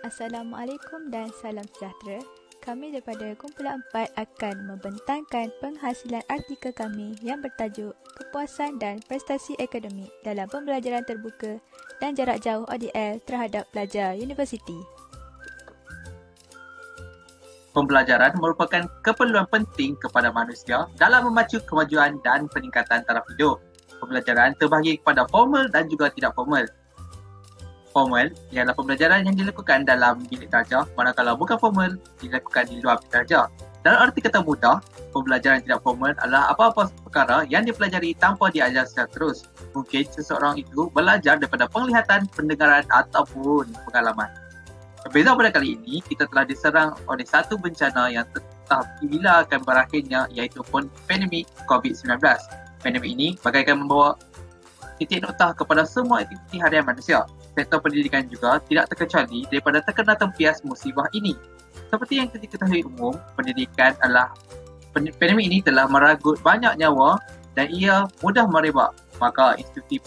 Assalamualaikum dan salam sejahtera. Kami daripada kumpulan 4 akan membentangkan penghasilan artikel kami yang bertajuk Kepuasan dan Prestasi Akademik dalam Pembelajaran Terbuka dan Jarak Jauh ODL terhadap pelajar universiti. Pembelajaran merupakan keperluan penting kepada manusia dalam memacu kemajuan dan peningkatan taraf hidup. Pembelajaran terbahagi kepada formal dan juga tidak formal. Formal ialah pembelajaran yang dilakukan dalam bilik darjah, manakala bukan formal dilakukan di luar bilik darjah. Dalam arti kata mudah, pembelajaran tidak formal adalah apa-apa perkara yang dipelajari tanpa diajar secara terus. Mungkin seseorang itu belajar daripada penglihatan, pendengaran ataupun pengalaman. Berbeza pada kali ini, kita telah diserang oleh satu bencana yang tak bila akan berakhirnya, iaitu pandemik COVID-19. Pandemik ini bagaikan membawa titik noktah kepada semua aktiviti harian manusia. Sektor pendidikan juga tidak terkecuali daripada terkena tempias musibah ini. Seperti yang diketahui umum, pandemik ini telah meragut banyak nyawa dan ia mudah merebak. Maka institusi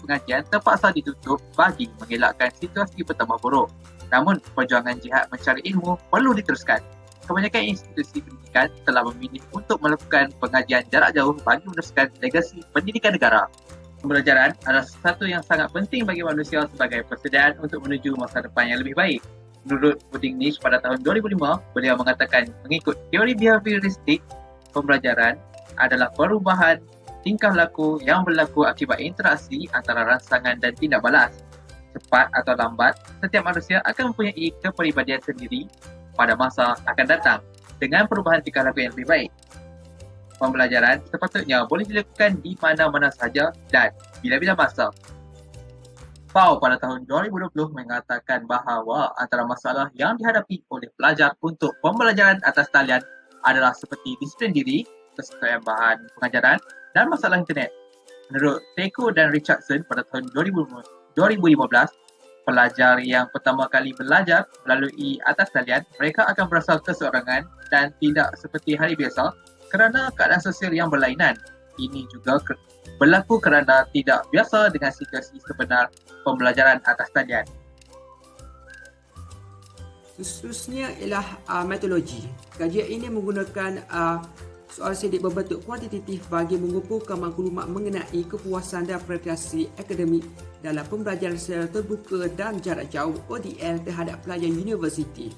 pengajian terpaksa ditutup bagi mengelakkan situasi bertambah buruk. Namun, perjuangan jihad mencari ilmu perlu diteruskan. Kebanyakan institusi pendidikan telah memilih untuk melakukan pengajian jarak jauh bagi meneruskan legasi pendidikan negara. Pembelajaran adalah sesuatu yang sangat penting bagi manusia sebagai persediaan untuk menuju masa depan yang lebih baik. Menurut Budingnish pada tahun 2005, beliau mengatakan mengikut teori behavioristik, pembelajaran adalah perubahan tingkah laku yang berlaku akibat interaksi antara rangsangan dan tindak balas. Cepat atau lambat, setiap manusia akan mempunyai kepribadian sendiri pada masa akan datang dengan perubahan tingkah laku yang lebih baik. Pembelajaran sepatutnya boleh dilakukan di mana-mana sahaja dan bila-bila masa. Pau pada tahun 2020 mengatakan bahawa antara masalah yang dihadapi oleh pelajar untuk pembelajaran atas talian adalah seperti disiplin diri, kesesuaian bahan pengajaran dan masalah internet. Menurut Teko dan Richardson pada tahun 2015, pelajar yang pertama kali belajar melalui atas talian, mereka akan merasa keseorangan dan tidak seperti hari biasa kerana keadaan sosial yang berlainan. Ini juga berlaku kerana tidak biasa dengan situasi sebenar pembelajaran atas talian. Seterusnya ialah metodologi. Kajian ini menggunakan soal sedik berbentuk kuantitatif bagi mengumpulkan maklumat mengenai kepuasan dan prestasi akademik dalam pembelajaran secara terbuka dan jarak jauh ODL terhadap pelajar universiti.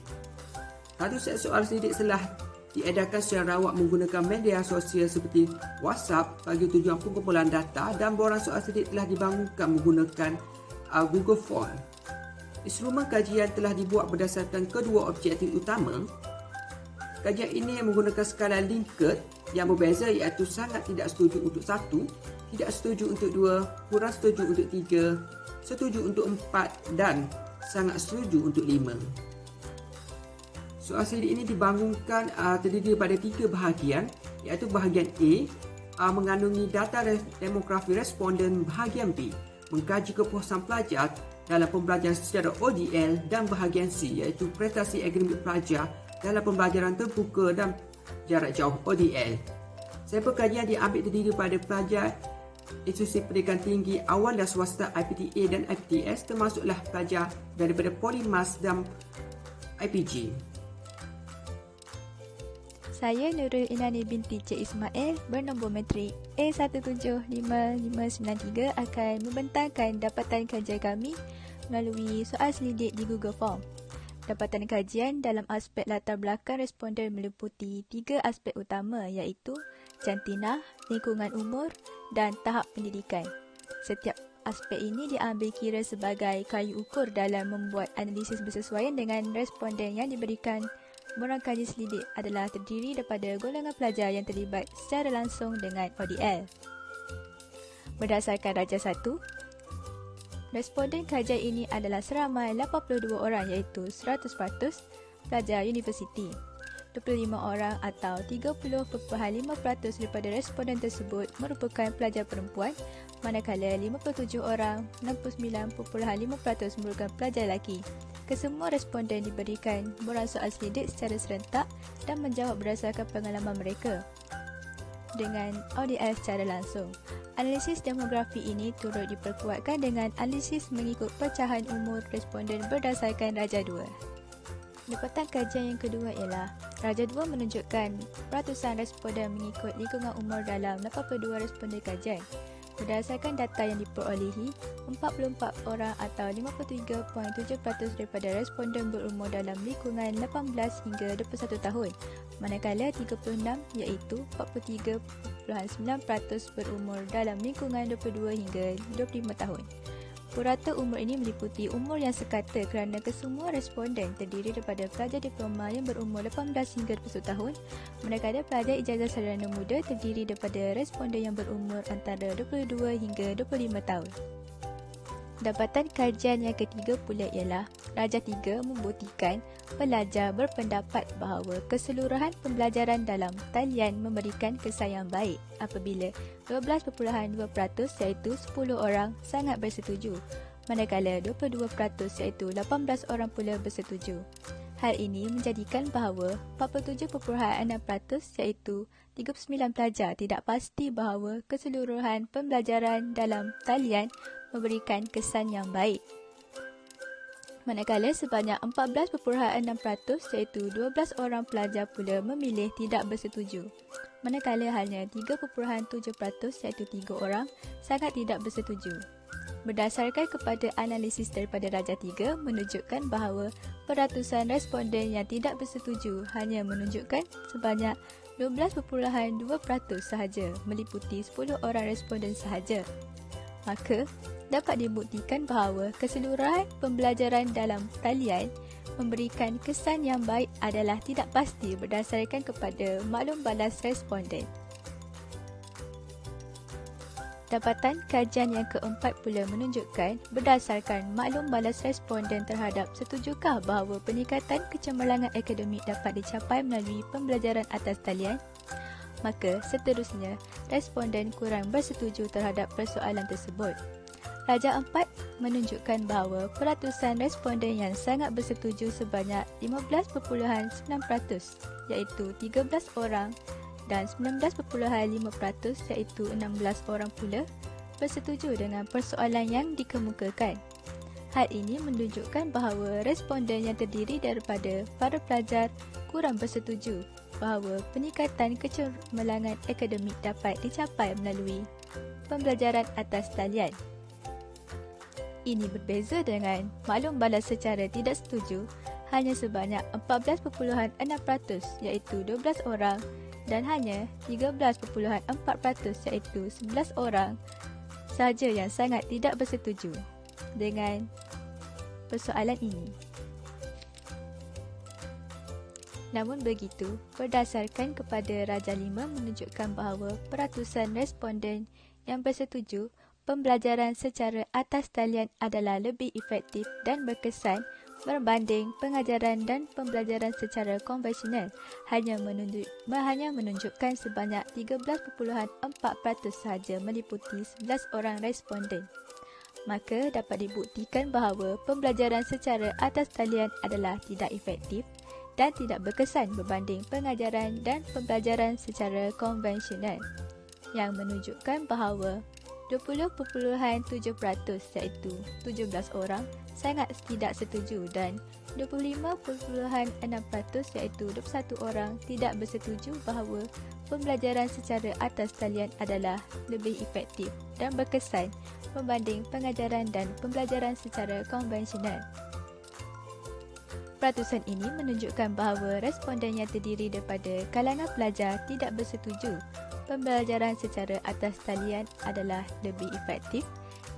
Satu set soal sedik telah diedarkan secara rawak menggunakan media sosial seperti WhatsApp bagi tujuan pengumpulan data dan borang soal sedik telah dibangunkan menggunakan Google Form. Instrumen kajian telah dibuat berdasarkan kedua objektif utama. Kajian ini menggunakan skala Likert yang berbeza iaitu sangat tidak setuju untuk 1, tidak setuju untuk 2, kurang setuju untuk 3, setuju untuk 4 dan sangat setuju untuk 5. Soal sedik ini dibangunkan terdiri daripada 3 bahagian iaitu bahagian A mengandungi data demografi responden, bahagian B mengkaji kepuasan pelajar dalam pembelajaran secara ODL dan bahagian C iaitu prestasi akademik pelajar dalam pembelajaran terbuka dan jarak jauh ODL. Sampel kajian diambil terdiri daripada pelajar institusi pendidikan tinggi awal dan swasta IPTA dan IPTS termasuklah pelajar daripada Polimas dan IPG. Saya Nurul Inani binti Cik Ismail bernombor matrik A175593 akan membentangkan dapatan kajian kami melalui soal selidik di Google Form. Dapatan kajian dalam aspek latar belakang responden meliputi 3 aspek utama iaitu jantinah, lingkungan umur dan tahap pendidikan. Setiap aspek ini diambil kira sebagai kayu ukur dalam membuat analisis bersesuaian dengan responden yang diberikan. Borang kaji selidik adalah terdiri daripada golongan pelajar yang terlibat secara langsung dengan ODL. Berdasarkan darjah 1, responden kajian ini adalah seramai 82 orang iaitu 100% pelajar universiti. 25 orang atau 30.5% daripada responden tersebut merupakan pelajar perempuan, manakala 57 orang 69.5% merupakan pelajar lelaki. Kesemua responden diberikan borang soal selidik secara serentak dan menjawab berdasarkan pengalaman mereka dengan ODL secara langsung. Analisis demografi ini turut diperkuatkan dengan analisis mengikut pecahan umur responden berdasarkan Raja 2. Dapatan kajian yang kedua ialah Raja 2 menunjukkan peratusan responden mengikut lingkungan umur dalam 82 responden kajian. Berdasarkan data yang diperolehi, 44 orang atau 53.7% daripada responden berumur dalam lingkungan 18 hingga 21 tahun, manakala 36 iaitu 43.9% berumur dalam lingkungan 22 hingga 25 tahun. Purata umur ini meliputi umur yang sekata kerana kesemua responden terdiri daripada pelajar diploma yang berumur 18 hingga 21 tahun, manakala pelajar ijazah sarjana muda terdiri daripada responden yang berumur antara 22 hingga 25 tahun. Dapatan kajian yang ketiga pula ialah Raja 3 membuktikan pelajar berpendapat bahawa keseluruhan pembelajaran dalam talian memberikan kesan yang baik apabila 12.2% iaitu 10 orang sangat bersetuju, manakala 22% iaitu 18 orang pula bersetuju. Hal ini menjadikan bahawa 47.6% iaitu 39 pelajar tidak pasti bahawa keseluruhan pembelajaran dalam talian memberikan kesan yang baik. Manakala sebanyak 14.6% iaitu 12 orang pelajar pula memilih tidak bersetuju. Manakala hanya 3.7% iaitu 3 orang sangat tidak bersetuju. Berdasarkan kepada analisis daripada Raja 3 menunjukkan bahawa peratusan responden yang tidak bersetuju hanya menunjukkan sebanyak 12.2% sahaja, meliputi 10 orang responden sahaja. Maka, dapat dibuktikan bahawa keseluruhan pembelajaran dalam talian memberikan kesan yang baik adalah tidak pasti berdasarkan kepada maklum balas responden. Dapatan kajian yang keempat pula menunjukkan berdasarkan maklum balas responden terhadap setujukah bahawa peningkatan kecemerlangan akademik dapat dicapai melalui pembelajaran atas talian, maka seterusnya responden kurang bersetuju terhadap persoalan tersebut. Raja 4 menunjukkan bahawa peratusan responden yang sangat bersetuju sebanyak 15.9% iaitu 13 orang dan 19.5% iaitu 16 orang pula bersetuju dengan persoalan yang dikemukakan. Hal ini menunjukkan bahawa responden yang terdiri daripada para pelajar kurang bersetuju bahawa peningkatan kecemerlangan akademik dapat dicapai melalui pembelajaran atas talian. Ini berbeza dengan maklum balas secara tidak setuju hanya sebanyak 14.6% iaitu 12 orang dan hanya 13.4% iaitu 11 orang sahaja yang sangat tidak bersetuju dengan persoalan ini. Namun begitu, berdasarkan kepada Raja 5 menunjukkan bahawa peratusan responden yang bersetuju, pembelajaran secara atas talian adalah lebih efektif dan berkesan berbanding pengajaran dan pembelajaran secara konvensional hanya menunjukkan sebanyak 13.4% sahaja meliputi 11 orang responden. Maka dapat dibuktikan bahawa pembelajaran secara atas talian adalah tidak efektif dan tidak berkesan berbanding pengajaran dan pembelajaran secara konvensional, yang menunjukkan bahawa 20.7% iaitu 17 orang sangat tidak setuju dan 25.6% iaitu 21 orang tidak bersetuju bahawa pembelajaran secara atas talian adalah lebih efektif dan berkesan berbanding pengajaran dan pembelajaran secara konvensional. Peratusan ini menunjukkan bahawa responden yang terdiri daripada kalangan pelajar tidak bersetuju pembelajaran secara atas talian adalah lebih efektif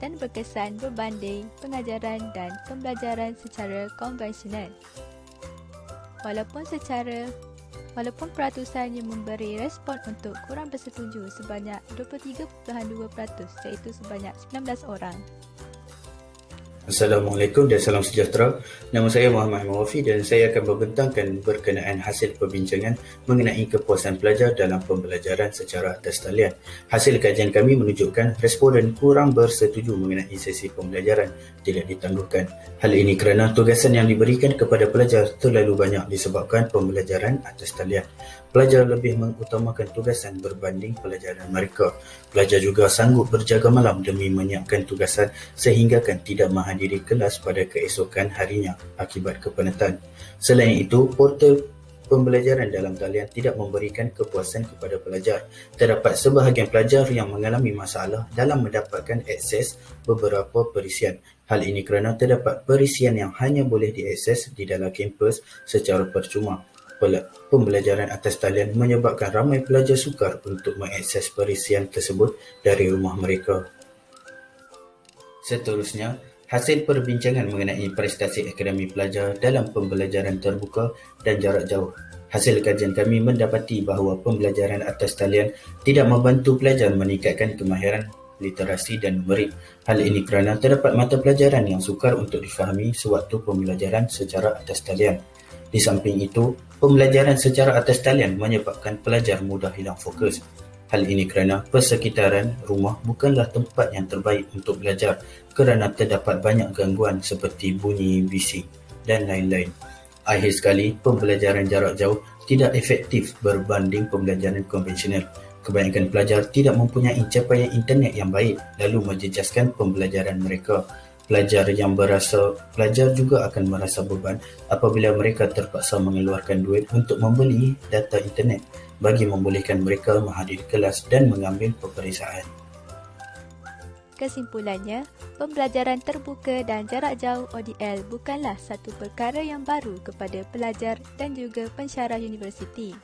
dan berkesan berbanding pengajaran dan pembelajaran secara konvensional. Walaupun peratusannya memberi respon untuk kurang bersetuju sebanyak 23.2% iaitu sebanyak 19 orang. Assalamualaikum dan salam sejahtera. Nama saya Muhammad Wafi dan saya akan membentangkan berkenaan hasil perbincangan mengenai kepuasan pelajar dalam pembelajaran secara atas talian. Hasil kajian kami menunjukkan responden kurang bersetuju mengenai sesi pembelajaran tidak ditangguhkan. Hal ini kerana tugasan yang diberikan kepada pelajar terlalu banyak disebabkan pembelajaran atas talian. Pelajar lebih mengutamakan tugasan berbanding pelajaran mereka. Pelajar juga sanggup berjaga malam demi menyiapkan tugasan sehinggakan tidak menghadiri kelas pada keesokan harinya akibat kepenatan. Selain itu, portal pembelajaran dalam talian tidak memberikan kepuasan kepada pelajar. Terdapat sebahagian pelajar yang mengalami masalah dalam mendapatkan akses beberapa perisian. Hal ini kerana terdapat perisian yang hanya boleh diakses di dalam kampus secara percuma. Pembelajaran atas talian menyebabkan ramai pelajar sukar untuk mengakses perisian tersebut dari rumah mereka. Seterusnya, hasil perbincangan mengenai prestasi akademik pelajar dalam pembelajaran terbuka dan jarak jauh. Hasil kajian kami mendapati bahawa pembelajaran atas talian tidak membantu pelajar meningkatkan kemahiran literasi dan numerik. Hal ini kerana terdapat mata pelajaran yang sukar untuk difahami sewaktu pembelajaran secara atas talian. Di samping itu, pembelajaran secara atas talian menyebabkan pelajar mudah hilang fokus. Hal ini kerana persekitaran rumah bukanlah tempat yang terbaik untuk belajar kerana terdapat banyak gangguan seperti bunyi, bising dan lain-lain. Akhir sekali, pembelajaran jarak jauh tidak efektif berbanding pembelajaran konvensional. Kebanyakan pelajar tidak mempunyai capaian internet yang baik lalu menjejaskan pembelajaran mereka. Pelajar juga akan merasa beban apabila mereka terpaksa mengeluarkan duit untuk membeli data internet bagi membolehkan mereka menghadiri kelas dan mengambil peperiksaan. Kesimpulannya, pembelajaran terbuka dan jarak jauh ODL bukanlah satu perkara yang baru kepada pelajar dan juga pensyarah universiti.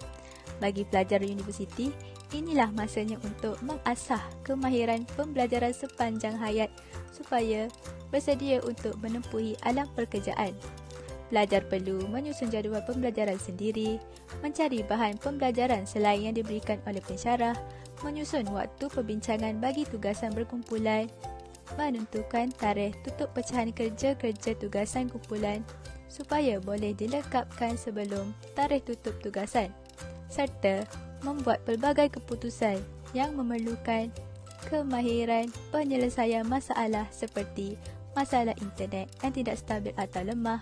Bagi pelajar universiti, inilah masanya untuk mengasah kemahiran pembelajaran sepanjang hayat supaya bersedia untuk menempuhi alam pekerjaan. Pelajar perlu menyusun jadual pembelajaran sendiri, mencari bahan pembelajaran selain yang diberikan oleh pensyarah, menyusun waktu perbincangan bagi tugasan berkumpulan, menentukan tarikh tutup pecahan kerja-kerja tugasan kumpulan supaya boleh dilengkapkan sebelum tarikh tutup tugasan, serta membuat pelbagai keputusan yang memerlukan kemahiran penyelesaian masalah seperti masalah internet yang tidak stabil atau lemah,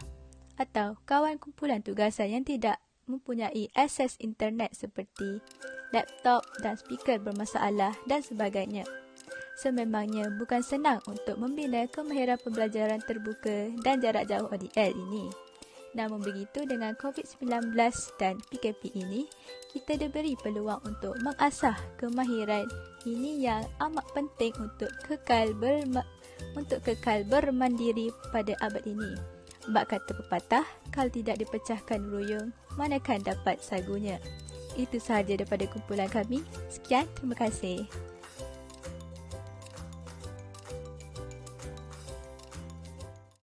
atau kawan kumpulan tugasan yang tidak mempunyai akses internet seperti laptop dan speaker bermasalah dan sebagainya. Sememangnya bukan senang untuk membina kemahiran pembelajaran terbuka dan jarak jauh ODL ini. Namun begitu, dengan COVID-19 dan PKP ini, kita diberi peluang untuk mengasah kemahiran ini yang amat penting untuk kekal bermandiri pada abad ini. Bak kata pepatah, kalau tidak dipecahkan ruyung, manakan dapat sagunya. Itu sahaja daripada kumpulan kami. Sekian, terima kasih.